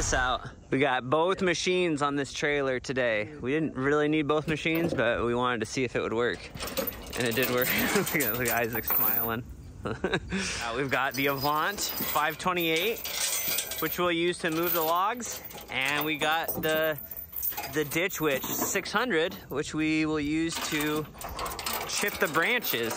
this out. We got both machines on this trailer today. We didn't really need both machines, but we wanted to see if it would work. And it did work. Look at Isaac smiling. We've got the Avant 528, which we'll use to move the logs. And we got the Ditch Witch 600, which we will use to chip the branches.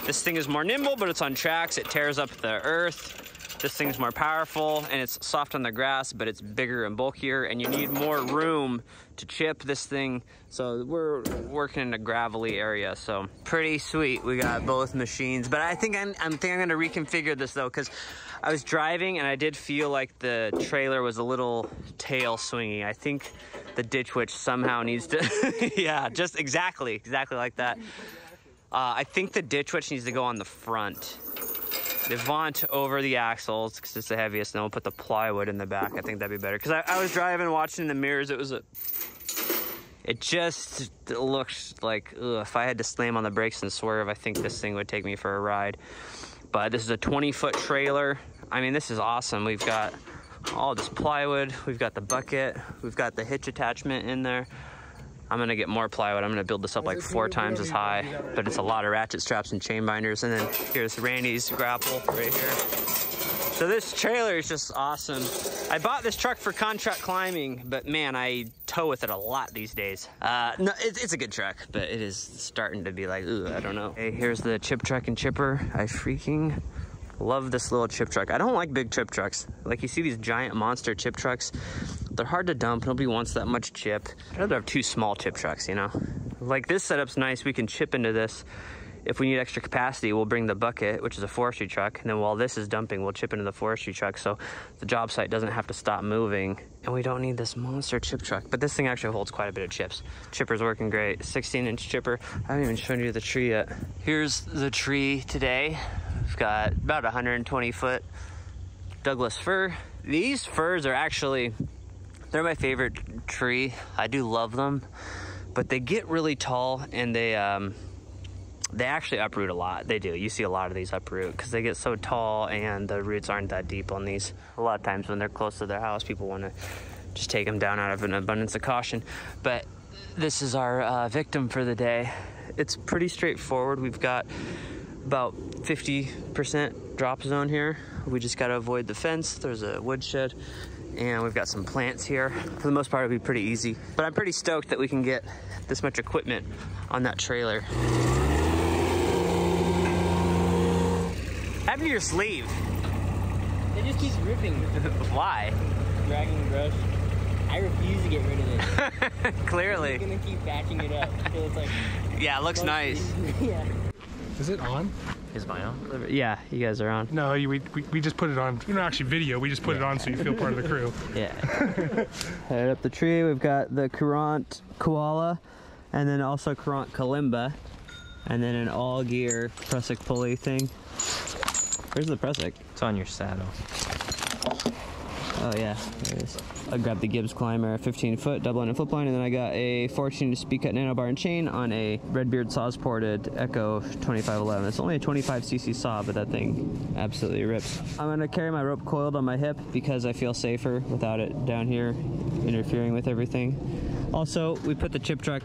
This thing is more nimble, but it's on tracks. It tears up the earth. This thing's more powerful, and it's soft on the grass, but it's bigger and bulkier, and you need more room to chip this thing. So we're working in a gravelly area, so pretty sweet. We got both machines, but I think I'm gonna reconfigure this though, because I was driving and I did feel like the trailer was a little tail swingy. I think the Ditch Witch somehow needs to, yeah, just exactly like that. I think the Ditch Witch needs to go on the front. The Avant over the axles, because it's the heaviest, and then we'll put the plywood in the back. I think that'd be better. Because I was driving, watching in the mirrors, it just looks like, ugh, if I had to slam on the brakes and swerve, I think this thing would take me for a ride. But this is a 20-foot trailer. I mean, this is awesome. We've got all this plywood. We've got the bucket. We've got the hitch attachment in there. I'm gonna get more plywood. I'm gonna build this up like 4 times as high, but it's a lot of ratchet straps and chain binders. And then here's Randy's grapple right here. So this trailer is just awesome. I bought this truck for contract climbing, but man, I tow with it a lot these days. No, it's a good truck, but it is starting to be like, ooh, I don't know. Hey, here's the chip truck and chipper. I freaking love this little chip truck. I don't like big chip trucks. Like, you see these giant monster chip trucks, they're hard to dump. Nobody wants that much chip. I'd rather have 2 small chip trucks, you know? Like, this setup's nice. We can chip into this. If we need extra capacity, we'll bring the bucket, which is a forestry truck, and then while this is dumping, we'll chip into the forestry truck, so the job site doesn't have to stop moving. And we don't need this monster chip truck, but this thing actually holds quite a bit of chips. Chipper's working great. 16-inch chipper. I haven't even shown you the tree yet. Here's the tree today. We've got about 120-foot Douglas fir. These firs are actually, they're my favorite tree. I do love them, but they get really tall, and they actually uproot a lot. They do. You see a lot of these uproot because they get so tall and the roots aren't that deep on these. A lot of times when they're close to their house, people want to just take them down out of an abundance of caution. But this is our victim for the day. It's pretty straightforward. We've got about 50% drop zone here. We just got to avoid the fence. There's a woodshed, and we've got some plants here. For the most part, it'll be pretty easy. But I'm pretty stoked that we can get this much equipment on that trailer. Happened to your sleeve? It just keeps ripping. Why? Dragging the brush. I refuse to get rid of it. Clearly. I'm gonna keep patching it up until it's like. Yeah, it looks nice. Yeah. Is it on? Is mine on? Yeah, you guys are on. No, we just put it on. We don't actually video. We just put it on so you feel part of the crew. Yeah. Headed up the tree, we've got the Courant Koala, and then also Courant Kalimba, and then an all-gear prusik pulley thing. Where's the prusik? It's on your saddle. Oh yeah, there it is. I grabbed the Gibbs Klimair 15-foot double ended flip line, and then I got a 14 speed cut nano bar and chain on a Redbeard saws ported Echo 2511. It's only a 25cc saw, but that thing absolutely rips. I'm gonna carry my rope coiled on my hip because I feel safer without it down here interfering with everything. Also, we put the chip truck,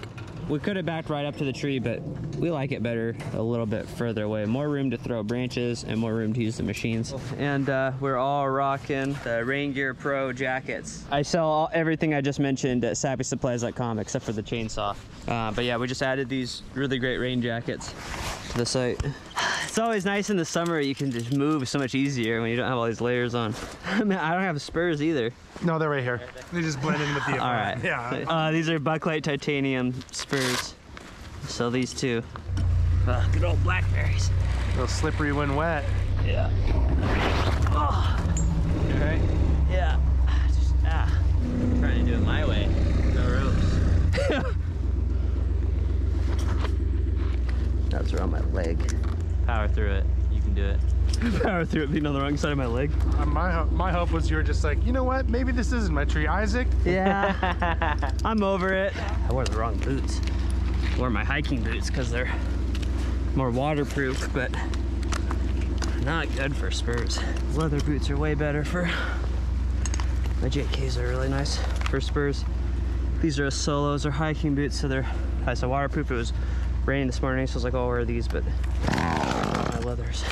we could have backed right up to the tree, but we like it better a little bit further away. More room to throw branches and more room to use the machines. And we're all rocking the Rain Gear Pro jackets. I sell everything I just mentioned at sappysupplies.com except for the chainsaw. But yeah, we just added these really great rain jackets to the site. It's always nice in the summer. You can just move so much easier when you don't have all these layers on. I mean, I don't have spurs either. No, they're right here. They just blend in with the all right. Yeah. These are Bucklite titanium spurs. So these two. Good old blackberries. A little slippery when wet. Yeah. Oh. Okay. Yeah. Just, I'm trying to do it my way. No ropes. That's around my leg. Power through it. You can do it. Power through it being on the wrong side of my leg. My hope was you were just like, you know what? Maybe this isn't my tree, Isaac. Yeah. I'm over it. I wore the wrong boots. I wore my hiking boots because they're more waterproof, but not good for spurs. Leather boots are way better for My JKs are really nice for spurs. These are solos, they're hiking boots, so they're nice and waterproof. It was raining this morning, so I was like, oh, I'll wear these, but my leathers.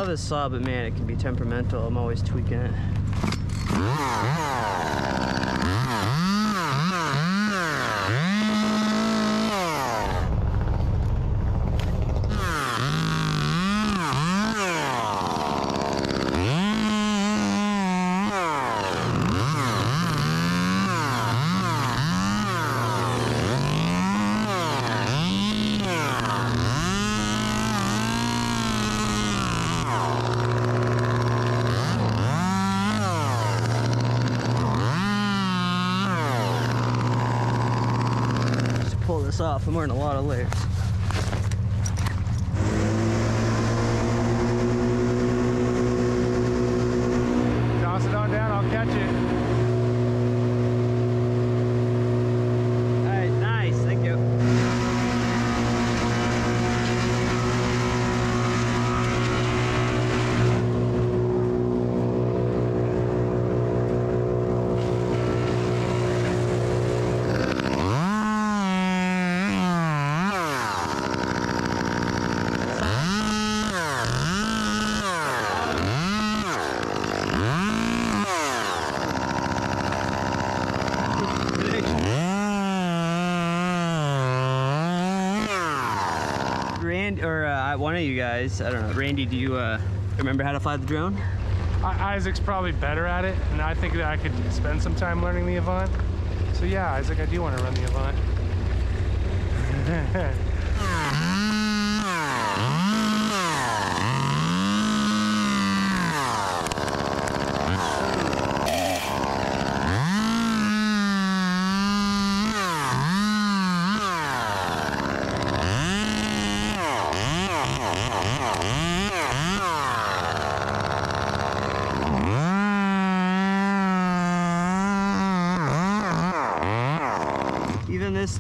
This saw, but man, it can be temperamental. I'm always tweaking it. Pull this off. I'm wearing a lot of layers. Toss it on down, I'll catch it. All right, nice. Thank you. One of you guys, I don't know, Randy, do you remember how to fly the drone? Isaac's probably better at it, and I think that I could spend some time learning the Avant. So yeah, Isaac, I do want to run the Avant.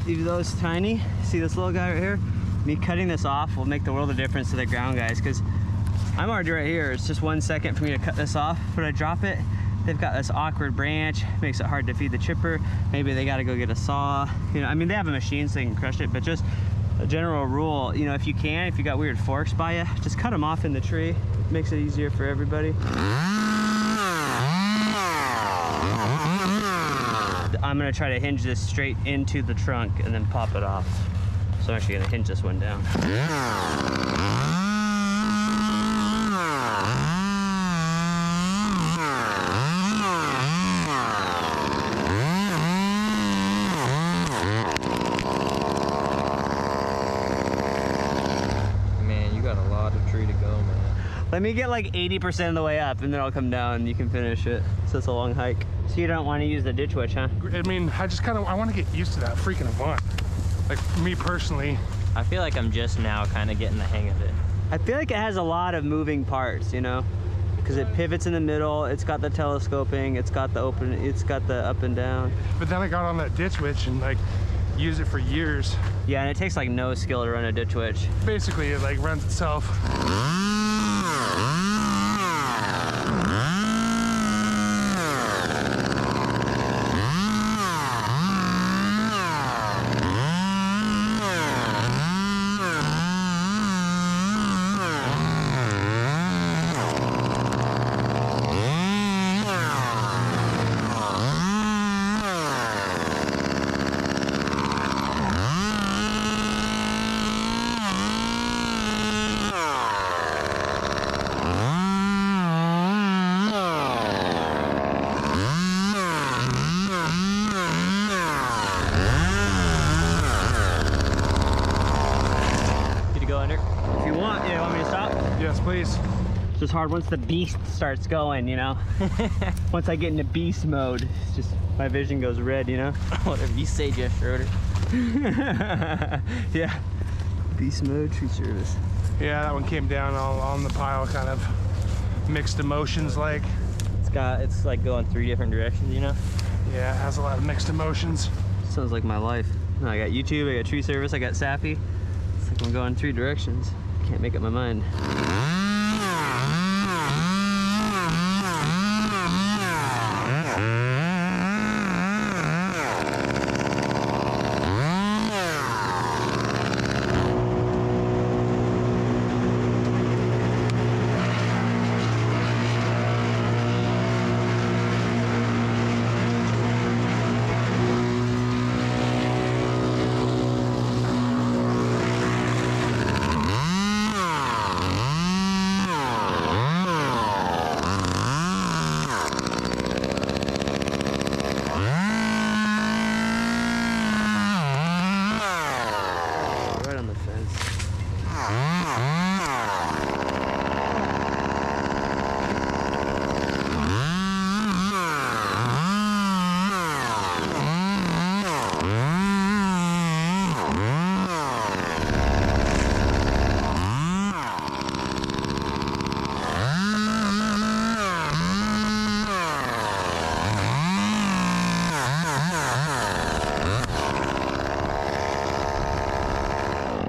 Even though it's tiny, see this little guy right here? Me cutting this off will make the world of difference to the ground guys, because I'm already right here. It's just 1 second for me to cut this off. When I drop it, they've got this awkward branch, makes it hard to feed the chipper. Maybe they gotta go get a saw. You know, I mean, they have a machine so they can crush it, but just a general rule, you know, if you got weird forks by you, just cut them off in the tree. It makes it easier for everybody. I'm gonna try to hinge this straight into the trunk and then pop it off. So I'm actually gonna hinge this one down. Man, you got a lot of tree to go, man. Let me get like 80% of the way up and then I'll come down and you can finish it. So it's a long hike. So you don't want to use the ditch witch, huh? I mean, I want to get used to that freaking Avant. Like, me personally. I feel like I'm just now kind of getting the hang of it. I feel like it has a lot of moving parts, you know? Because it pivots in the middle, it's got the telescoping, it's got the open, it's got the up and down. But then I got on that ditch witch and like used it for years. Yeah, and it takes like no skill to run a ditch witch. Basically, it like runs itself. It's just hard once the beast starts going, you know? Once I get into beast mode, it's just, my vision goes red, you know? Whatever you say, Jeff Schroeder. Yeah. Beast mode, tree service. Yeah, that one came down all on the pile, kind of mixed emotions like. It's like going 3 different directions, you know? Yeah, it has a lot of mixed emotions. Sounds like my life. I got YouTube, I got tree service, I got Sappy. It's like I'm going 3 directions. Can't make up my mind.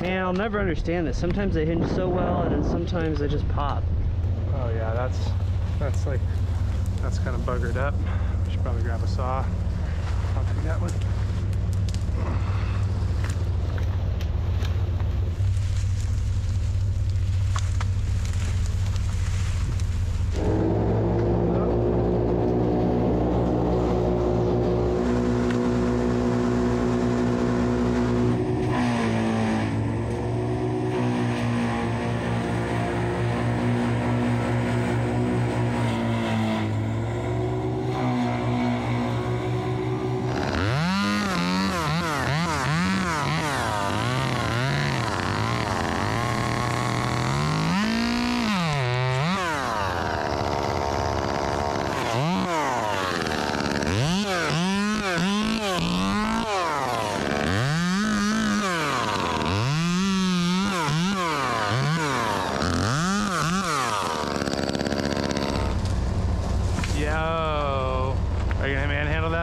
Man, I'll never understand this. Sometimes they hinge so well, and then sometimes they just pop. Oh yeah, that's kind of buggered up. I should probably grab a saw. I'll take that one.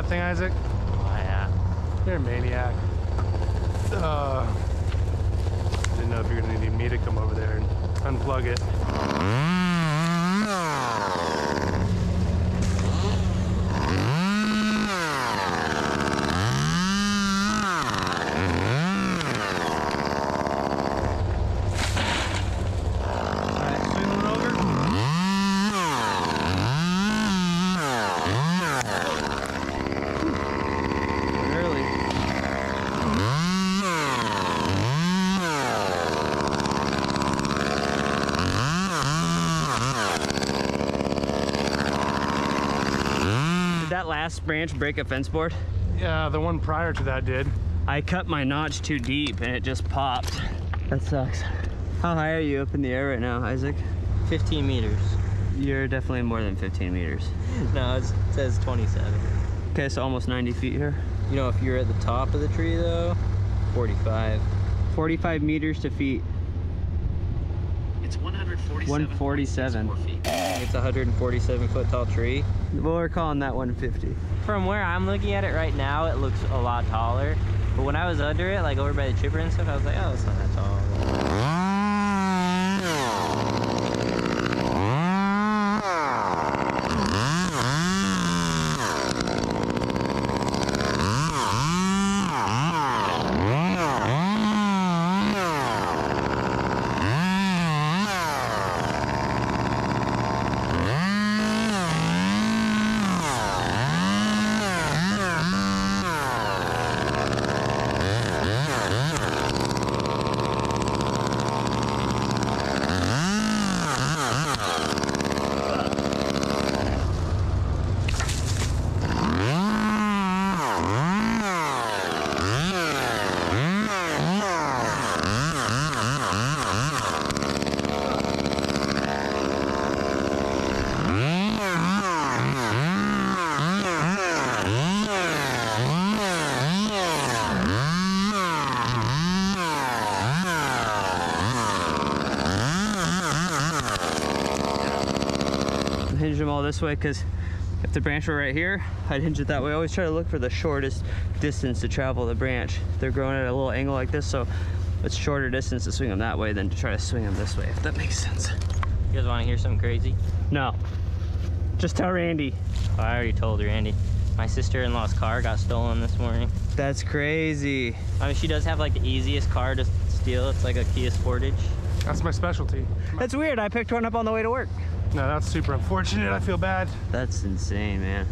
Thing, Isaac? Oh yeah. You're a maniac. Didn't know if you're gonna need me to come over there and unplug it. Last branch break a fence board? Yeah, the one prior to that did. I cut my notch too deep and it just popped. That sucks. How high are you up in the air right now, Isaac? 15 meters. You're definitely more than 15 meters. No, it says 27. Okay, so almost 90 feet here. You know, if you're at the top of the tree though, 45. 45 meters to feet. It's 147 feet. It's a 147 foot tall tree. Well, we're calling that 150. From where I'm looking at it right now, it looks a lot taller. But when I was under it, like over by the chipper and stuff, I was like, oh, it's not that tall. hinged them all this way because if the branch were right here, I'd hinge it that way. I always try to look for the shortest distance to travel the branch. They're growing at a little angle like this, so it's shorter distance to swing them that way than to try to swing them this way, if that makes sense. You guys want to hear something crazy? No. Just tell Randy. Oh, I already told Randy. My sister-in-law's car got stolen this morning. That's crazy. I mean, she does have like the easiest car to steal. It's like a Kia Sportage. That's my specialty. That's weird. I picked one up on the way to work. No, that's super unfortunate. I feel bad. That's insane, man.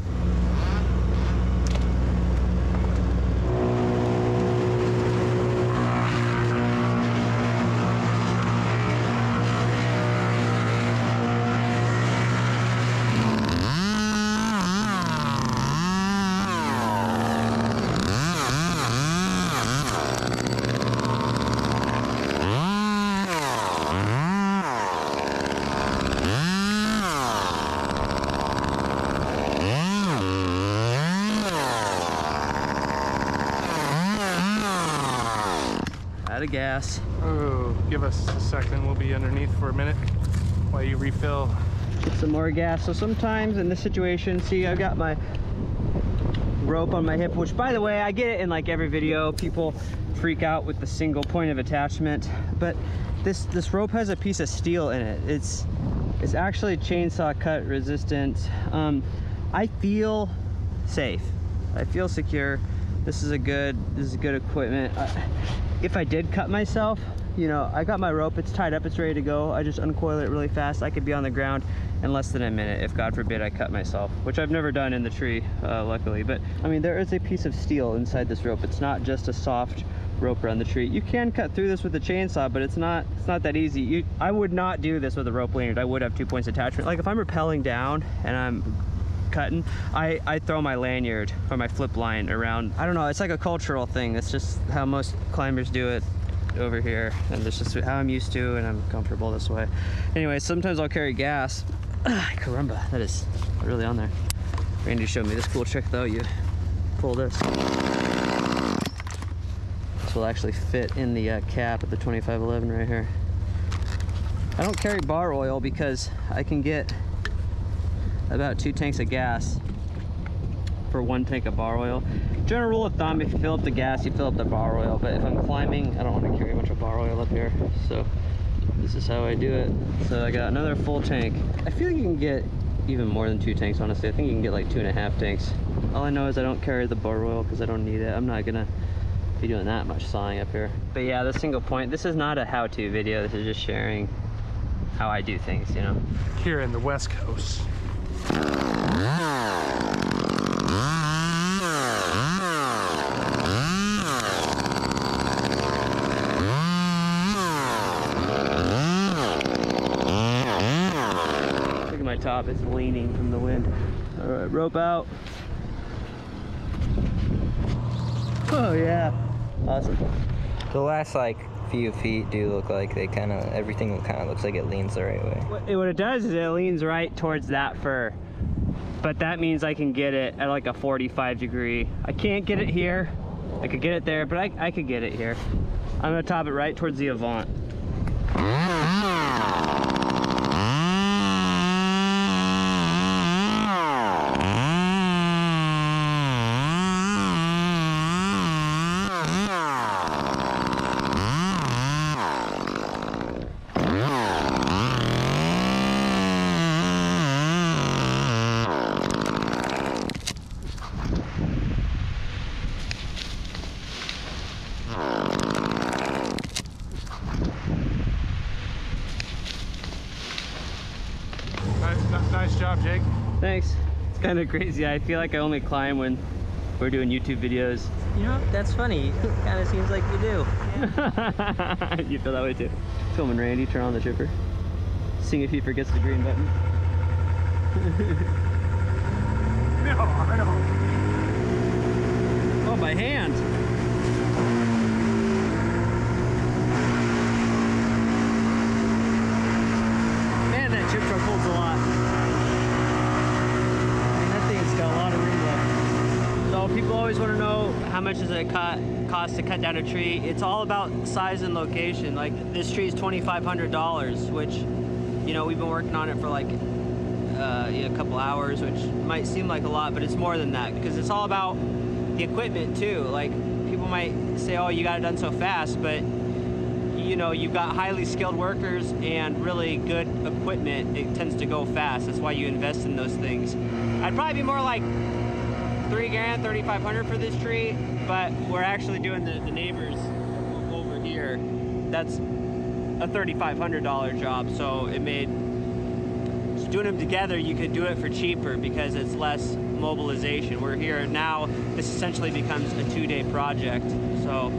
Out of gas. Oh, give us a second. We'll be underneath for a minute while you refill. Get some more gas. So sometimes in this situation, see, I've got my rope on my hip, which by the way, I get it in like every video. People freak out with the single point of attachment, but this rope has a piece of steel in it. It's actually chainsaw cut resistant. I feel safe. I feel secure. This is good equipment. If I did cut myself, you know, I got my rope, it's tied up, it's ready to go. I just uncoil it really fast. I could be on the ground in less than a minute if God forbid I cut myself, which I've never done in the tree, luckily. But I mean, there is a piece of steel inside this rope. It's not just a soft rope around the tree. You can cut through this with a chainsaw, but it's not that easy. I would not do this with a rope lanyard. I would have 2 points attachment. Like if I'm rappelling down and I'm cutting, I throw my lanyard or my flip line around. I don't know, it's like a cultural thing. It's just how most climbers do it over here, and it's just how I'm used to, and I'm comfortable this way. Anyway, sometimes I'll carry gas. Caramba, that is really on there. Randy showed me this cool trick though. You pull this. This will actually fit in the cap of the 2511 right here. I don't carry bar oil because I can get about 2 tanks of gas for 1 tank of bar oil. General rule of thumb, if you fill up the gas, you fill up the bar oil. But if I'm climbing, I don't want to carry a bunch of bar oil up here. So this is how I do it. So I got another full tank. I feel like you can get even more than 2 tanks, honestly. I think you can get like 2.5 tanks. All I know is I don't carry the bar oil because I don't need it. I'm not gonna be doing that much sawing up here. But yeah, the single point, this is not a how-to video. This is just sharing how I do things, you know? Here in the West Coast. Look at my top, it's leaning from the wind. All right, rope out. Oh yeah, awesome. The last like few feet do look like they everything kind of looks like it leans the right way. What it does is it leans right towards that fur, but that means I can get it at like a 45 degree. I can't get it here. I could get it there, but I could get it here. I'm gonna top it right towards the Avant. Nice job, Jake. Thanks. It's kind of crazy. I feel like I only climb when we're doing YouTube videos. You know, that's funny. It kind of seems like you do. Yeah. You feel that way too. Filming Randy, turn on the chipper. Seeing if he forgets the green button. No, I don't. Oh, by hand. Man, that chip truck holds a lot. That thing's got a lot of room left. So people always want to know how much does it cost to cut down a tree. It's all about size and location. Like this tree is $2,500, which, you know, we've been working on it for like a couple hours, which might seem like a lot, but it's more than that because it's all about the equipment too. Like, people might say, oh, you got it done so fast, but you know, you've got highly skilled workers and really good equipment. It tends to go fast. That's why you invest in those things. I'd probably be more like $3 grand, $3,500 for this tree, but we're actually doing the neighbors over here. That's a $3,500 job, so it made, just doing them together, you could do it for cheaper because it's less mobilization. We're here now, this essentially becomes a 2-day project. So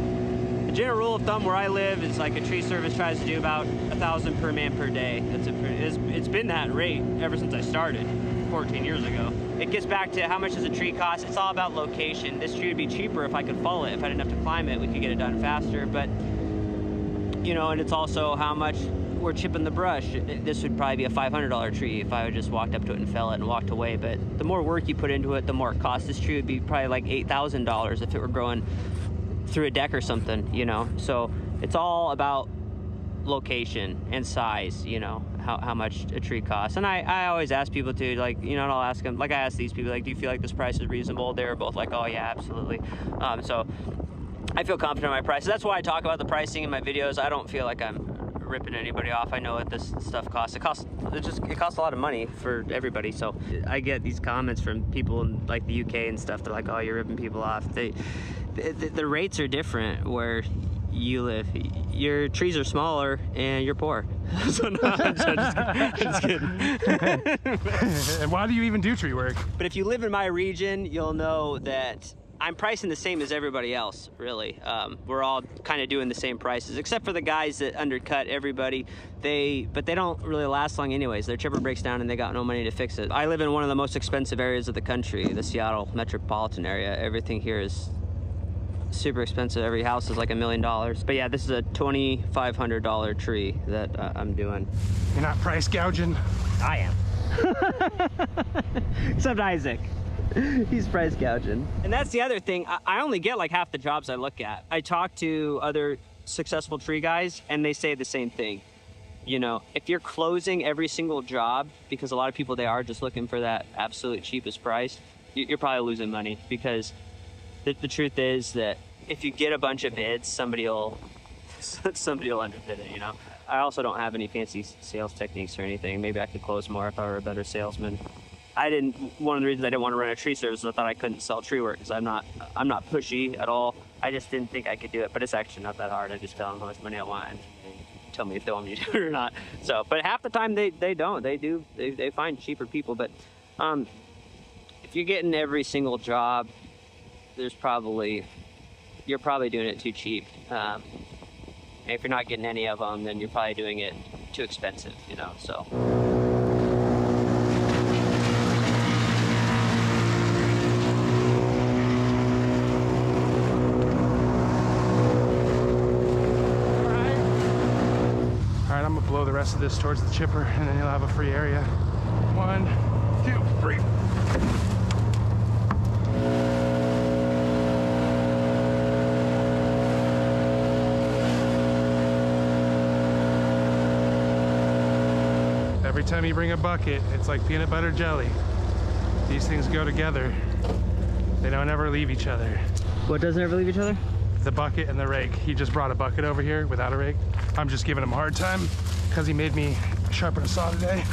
the general rule of thumb where I live is like a tree service tries to do about 1,000 per man per day. It's been that rate ever since I started 14 years ago. It gets back to how much does a tree cost. It's all about location. This tree would be cheaper if I could fall it. If I didn't have to climb it, we could get it done faster. But, you know, and it's also how much we're chipping the brush. This would probably be a $500 tree if I would just walked up to it and fell it and walked away. But the more work you put into it, the more it costs. This tree would be probably like $8,000 if it were growing through a deck or something, you know. So it's all about location and size, you know, how much a tree costs. And I always ask people to, like, you know, and I'll ask them, like I asked these people, like, do you feel like this price is reasonable? They were both like, oh yeah, absolutely. So I feel confident in my prices. That's why I talk about the pricing in my videos. I don't feel like I'm ripping anybody off. I know what this stuff costs. It costs a lot of money for everybody. So I get these comments from people in like the UK and stuff. They're like, oh, you're ripping people off. The rates are different where you live. Your trees are smaller and you're poor. So no, I'm just kidding. And why do you even do tree work? But if you live in my region, you'll know that I'm pricing the same as everybody else, really. We're all kind of doing the same prices, except for the guys that undercut everybody. But they don't really last long anyways. Their chipper breaks down and they got no money to fix it. I live in one of the most expensive areas of the country, the Seattle metropolitan area. Everything here is super expensive. Every house is like $1 million. But yeah, this is a $2,500 tree that I'm doing. You're not price gouging? I am. Except Isaac. He's price gouging. And that's the other thing. I only get like half the jobs I look at. I talk to other successful tree guys and they say the same thing. You know, if you're closing every single job, because a lot of people, they are just looking for that absolute cheapest price, you're probably losing money, because the truth is that if you get a bunch of bids, somebody will underbid it, you know? I also don't have any fancy sales techniques or anything. Maybe I could close more if I were a better salesman. One of the reasons I didn't want to run a tree service is I thought I couldn't sell tree work, because I'm not pushy at all. I just didn't think I could do it, but it's actually not that hard. I just tell them how much money I want and tell me if they want me to do it or not. So, but half the time they don't. They find cheaper people. But if you're getting every single job, you're probably doing it too cheap. And if you're not getting any of them, then you're probably doing it too expensive, you know, so. All right, I'm gonna blow the rest of this towards the chipper and then you'll have a free area. 1, 2, 3. Every time you bring a bucket, it's like peanut butter jelly. These things go together. They don't ever leave each other. What doesn't ever leave each other? The bucket and the rake. He just brought a bucket over here without a rake. I'm just giving him a hard time because he made me sharpen a saw today.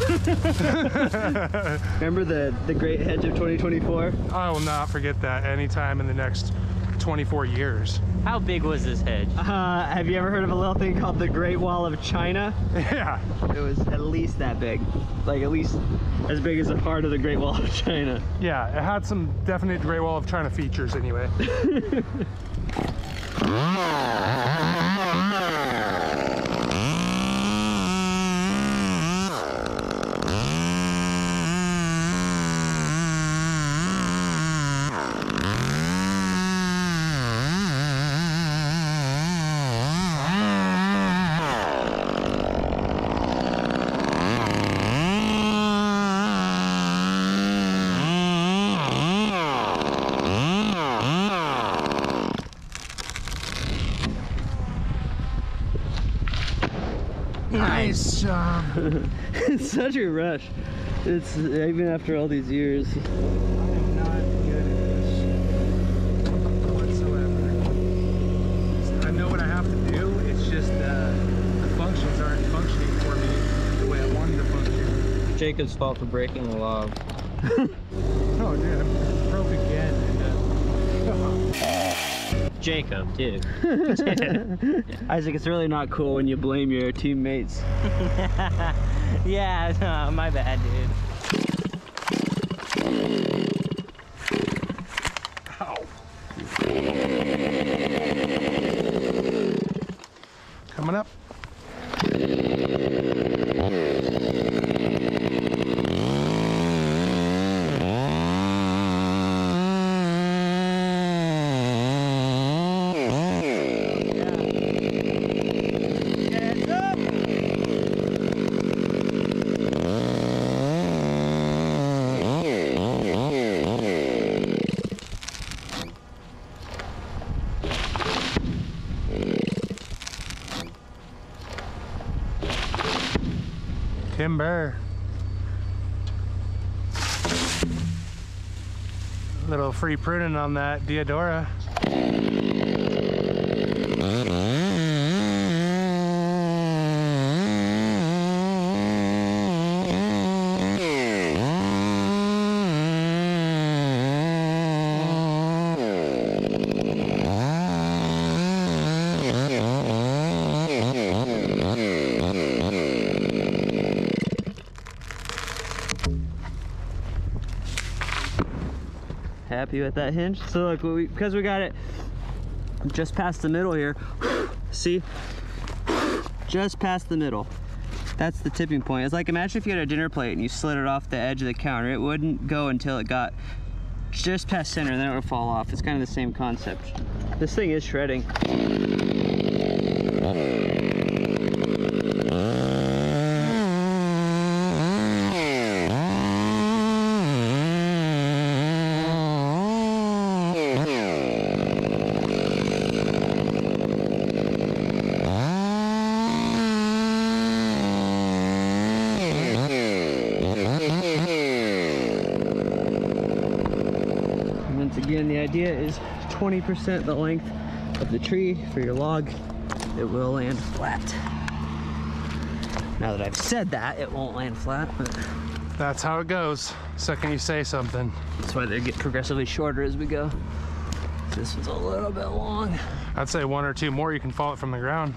Remember the great hedge of 2024? I will not forget that anytime in the next 24 years. How big was this hedge? Have you ever heard of a little thing called the Great Wall of China? Yeah. It was at least that big. Like at least as big as a part of the Great Wall of China. Yeah, it had some definite Great Wall of China features anyway. Nice job. It's such a rush. It's even after all these years. I am not good at this whatsoever. I know what I have to do, it's just the functions aren't functioning for me the way I wanted to function. Jacob's fault for breaking the log. Oh dude, I broke again. Jacob, dude. Isaac, it's really not cool when you blame your teammates. Yeah, no, my bad, dude. Ow. Coming up. Timber. Little free pruning on that Deodora. Happy with that hinge? So look, because we got it just past the middle here, see? Just past the middle. That's the tipping point. It's like, imagine if you had a dinner plate and you slid it off the edge of the counter. It wouldn't go until it got just past center, and then it would fall off. It's kind of the same concept. This thing is shredding. Again, the idea is 20% the length of the tree for your log. It will land flat. Now that I've said that, it won't land flat, but That's how it goes. Second you say something. that's why they get progressively shorter as we go. This one's a little bit long. I'd say one or two more, you can fall it from the ground.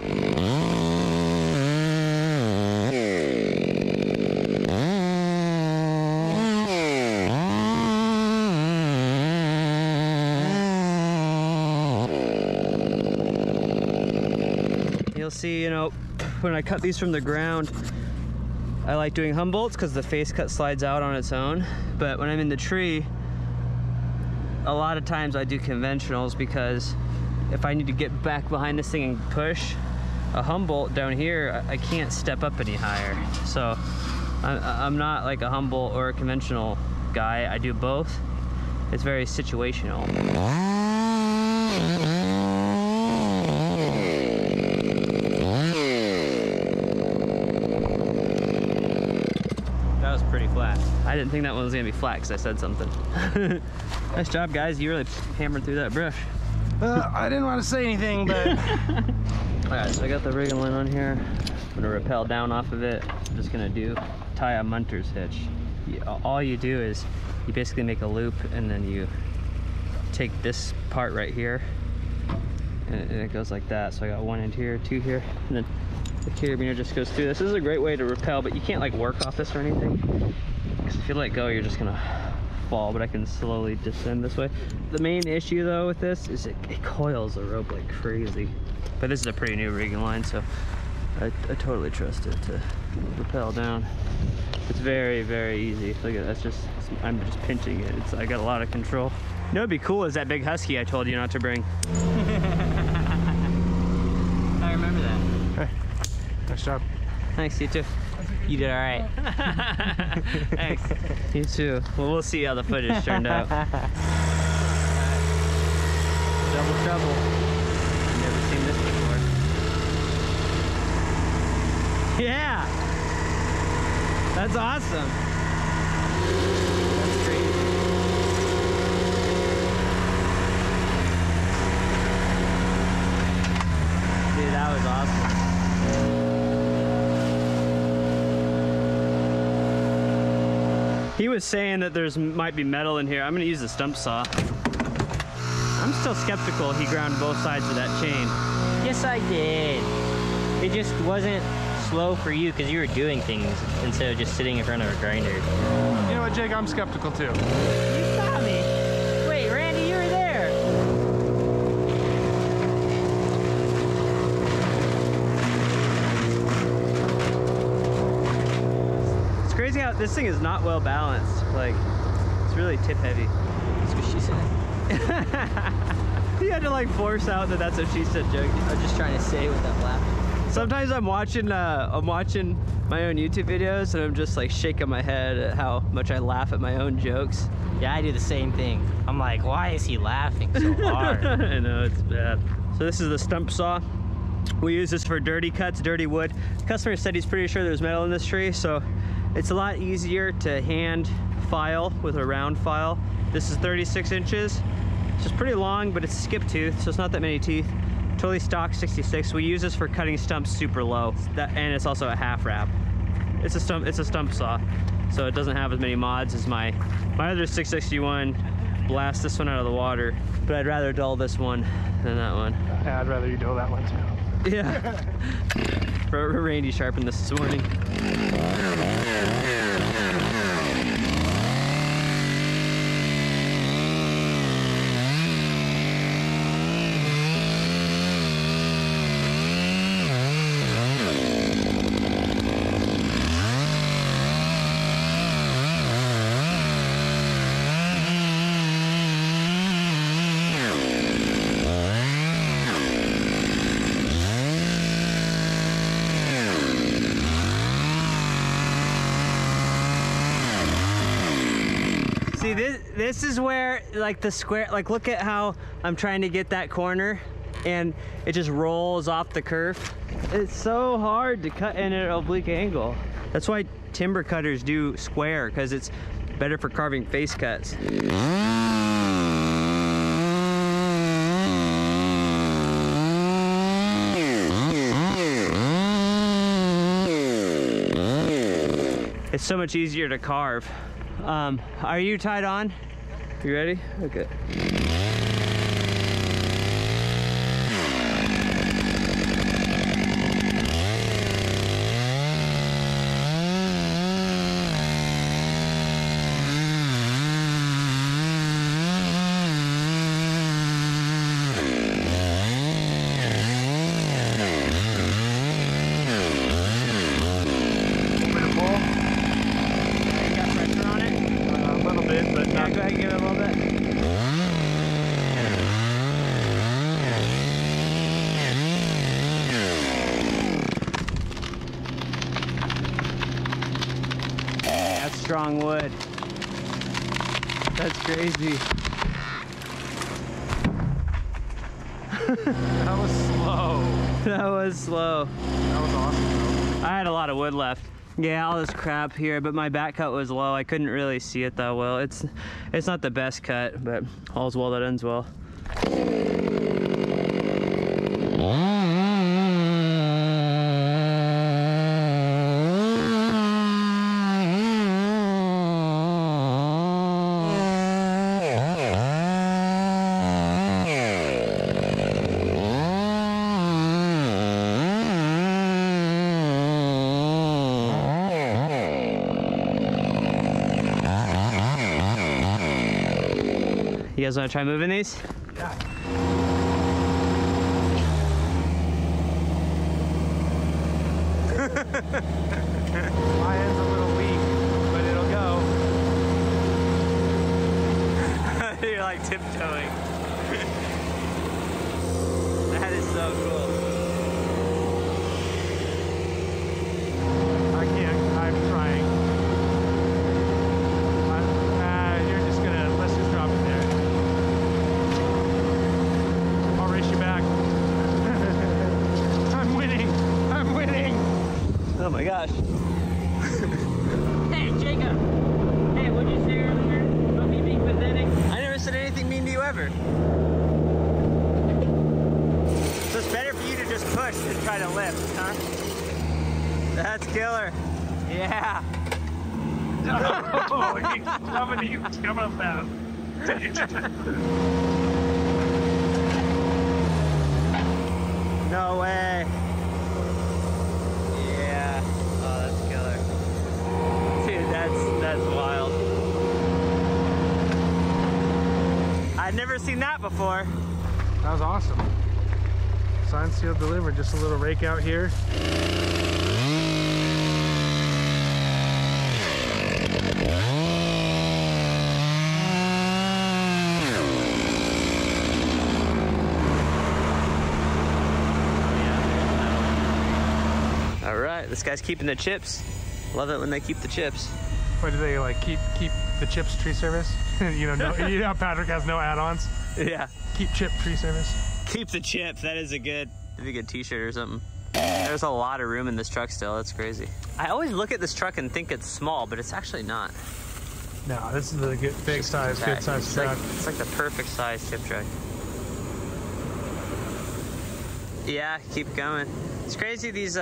You'll see, you know, when I cut these from the ground, I like doing Humboldts because the face cut slides out on its own. But when I'm in the tree, a lot of times I do conventionals because if I need to get back behind this thing and push a Humboldt down here, I can't step up any higher. So I'm not like a Humboldt or a conventional guy. I do both. It's very situational. Pretty flat. I didn't think that one was gonna be flat because I said something. Nice job, guys. You really hammered through that brush. I didn't want to say anything, but... Alright, so I got the rigging line on here. I'm gonna rappel down off of it. I'm just gonna tie a munter's hitch. All you do is you basically make a loop and then you take this part right here and it goes like that. So I got one end here, two here, and then the carabiner just goes through this. This is a great way to rappel, but you can't like work off this or anything. Because if you let go, you're just gonna fall, but I can slowly descend this way. The main issue though with this is it coils the rope like crazy. But this is a pretty new rigging line, so I totally trust it to rappel down. It's very, very easy. Look at that, I'm just pinching it. I got a lot of control. You know what'd be cool is that big husky I told you not to bring. I remember that. Hey, nice job. Thanks, you too. You did all right. Thanks. You too. Well, we'll see how the footage turned out. Double trouble. I've never seen this before. Yeah! That's awesome. awesome. He was saying that might be metal in here. I'm gonna use the stump saw. I'm still skeptical he ground both sides of that chain. Yes, I did. It just wasn't slow for you because you were doing things instead of just sitting in front of a grinder. You know what, Jake? I'm skeptical too. You saw me. Wait, Randy, you were there. It's crazy how this thing is not well balanced. Like, it's really tip heavy. That's what she said. You had to like force out that that's what she said joke. I was just trying to say without laughing. Sometimes I'm watching my own YouTube videos and I'm just like shaking my head at how much I laugh at my own jokes. Yeah, I do the same thing. I'm like, why is he laughing so hard? I know, it's bad. So this is the stump saw. We use this for dirty cuts, dirty wood. The customer said he's pretty sure there's metal in this tree, so it's a lot easier to hand file with a round file. This is 36 inches. It's just pretty long, but it's skip tooth, so it's not that many teeth. Totally stock 66. We use this for cutting stumps super low. And it's also a half wrap. It's a stump saw, so it doesn't have as many mods as my other 661 blasts this one out of the water. But I'd rather dull this one than that one. Yeah, I'd rather you do that one too. Yeah. Randy sharpened this morning. See, this is where, like, the square, like, look at how I'm trying to get that corner and it just rolls off the curve. It's so hard to cut in at an oblique angle. That's why timber cutters do square, because it's better for carving face cuts. It's so much easier to carve. Are you tied on? You ready? Okay. Strong wood. That's crazy. That was slow. That was slow. That was awesome though. I had a lot of wood left. Yeah, all this crap here, but my back cut was low. I couldn't really see it that well. It's not the best cut, but all's well that ends well. You guys want to try moving these? Yeah. My end's a little weak, but it'll go. You're like tiptoeing. That is so cool. I can't. I'm trying. You're just gonna, let's just drop it there. I'll race you back. I'm winning. I'm winning. Oh my gosh. Hey, Jacob. Hey, what'd you say earlier about me being pathetic? I never said anything mean to you ever. So it's better for you to just push and try try to lift, huh? That's killer. Yeah. Oh, he's coming up now. No way. Yeah. Oh, that's killer. Dude, that's wild. I'd never seen that before. That was awesome. Signed, sealed, delivered. Just a little rake out here. All right, this guy's keeping the chips. Love it when they keep the chips. What do they like? Keep the chips tree service? you know how Patrick has no add-ons. Yeah. Keep chip tree service. Keep the chips. That is a good t-shirt or something. There's a lot of room in this truck still. That's crazy. I always look at this truck and think it's small, but it's actually not. No, this is a good big size, good size truck. It's like the perfect size tip truck. Yeah, keep going. It's crazy. These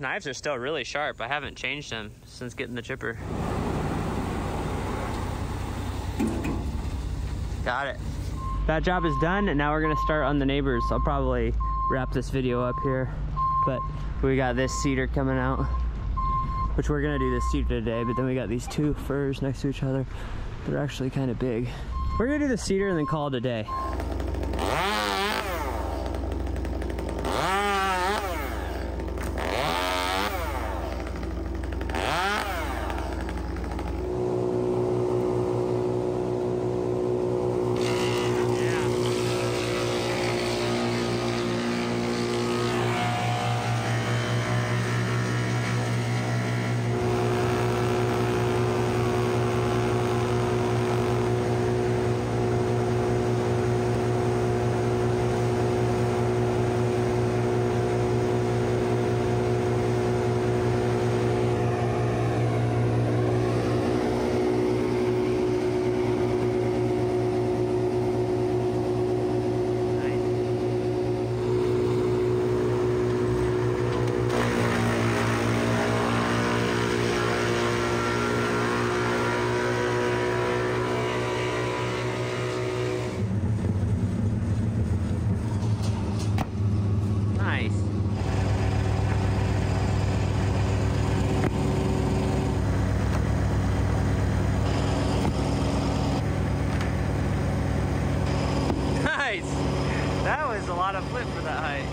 knives are still really sharp. I haven't changed them since getting the chipper. Got it. That job is done, and now we're gonna start on the neighbors. I'll probably wrap this video up here, but we got this cedar coming out, which we're gonna do this cedar today, but then we got these two firs next to each other. They're actually kind of big. We're gonna do the cedar and then call it a day. That was a lot of flip for that height.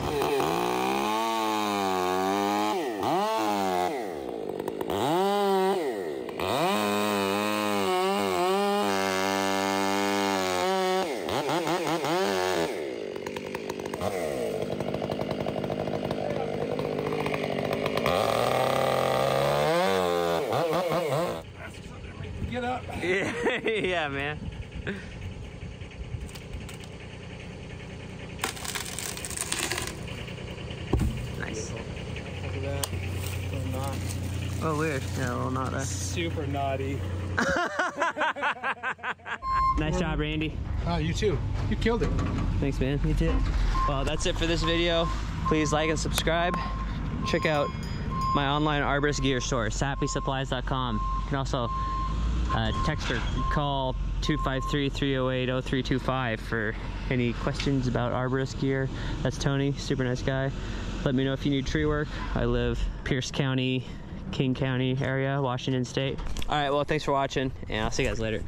Get up. Yeah, man. Nice. Look at that. Little knot. Oh, weird. Yeah, a little knot there. Super naughty. Nice job, Randy. Oh, you too. You killed it. Thanks, man. You too. Well, that's it for this video. Please like and subscribe. Check out my online arborist gear store, sappysupplies.com. You can also text or call 253-308-0325 for any questions about arborist gear. That's Tony, super nice guy. Let me know if you need tree work. I live Pierce County, King County area, Washington State. All right, well, thanks for watching, and I'll see you guys later.